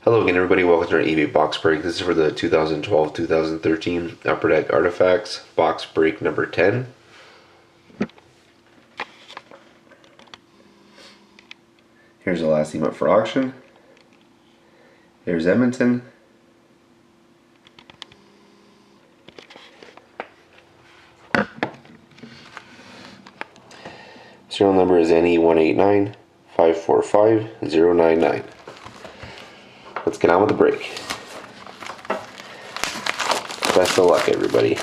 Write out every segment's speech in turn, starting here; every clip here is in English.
Hello again, everybody. Welcome to our eBay box break. This is for the 2012-2013 Upper Deck Artifacts box break number 10. Here's the last team up for auction. Here's Edmonton. Serial number is NE189545099. Let's get on with the break. Best of luck, everybody.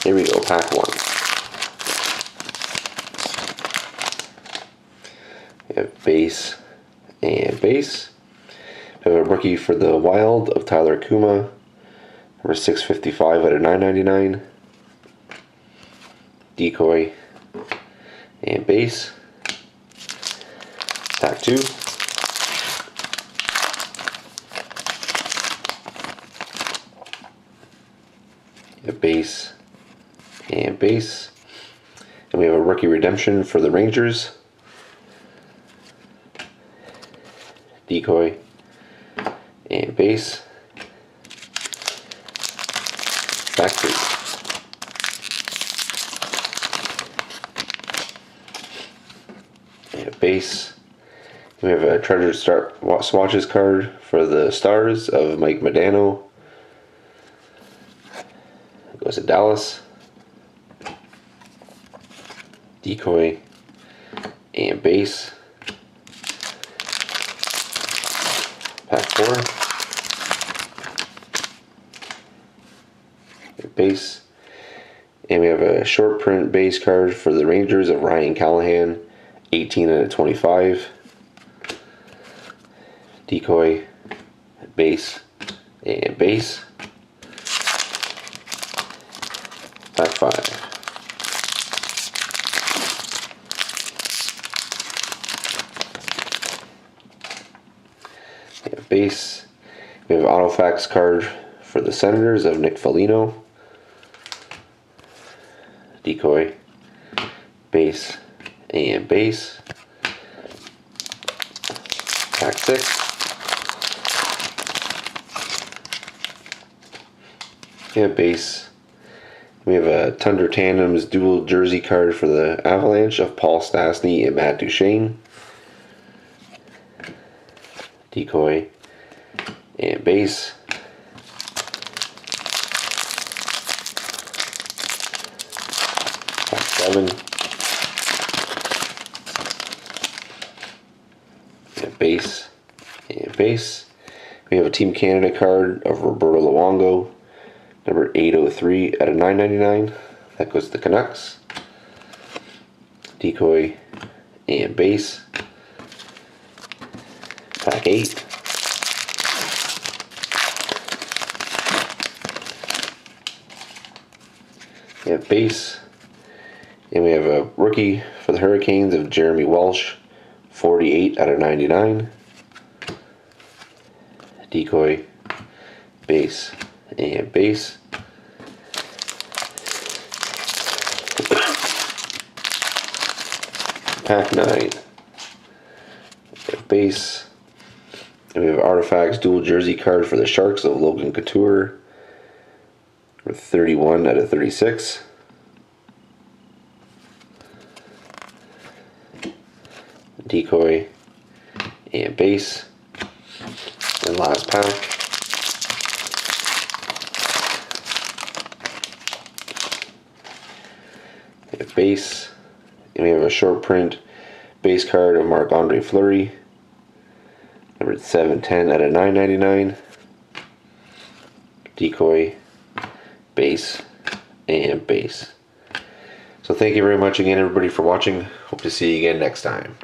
Here we go, pack one. We have base and base. We have a rookie for the Wild of Tyler Kuma, number 655 out of 999. Decoy and base. Pack two. A base and base. And we have a rookie redemption for the Rangers. Decoy and base. Back three. And base. We have a treasure swatches card for the Stars of Mike Modano. It goes to Dallas. Decoy and base. Pack four. Base. And we have a short print base card for the Rangers of Ryan Callahan, 18 out of 25. Decoy, base, and base. Pack five. Base. We have an Autofax card for the Senators of Nick Foligno. Decoy, base, and base. Pack six. We have base. We have a Tundra Tandems dual jersey card for the Avalanche of Paul Stastny and Matt Duchene. Decoy and base. Pack seven. And base and base. We have a Team Canada card of Roberto Luongo, number 803 out of 999. That goes to the Canucks. Decoy and base. Pack eight. We have base. And we have a rookie for the Hurricanes of Jeremy Walsh, 48 out of 99. Decoy, base, and base. Pack nine. We have base. And we have Artifacts dual jersey card for the Sharks of Logan Couture, with 31 out of 36. Decoy and base. And last pack. We have base. And we have a short print base card of Marc-Andre Fleury, number 710 out of 999. Decoy, base, and base. So thank you very much again, everybody, for watching. Hope to see you again next time.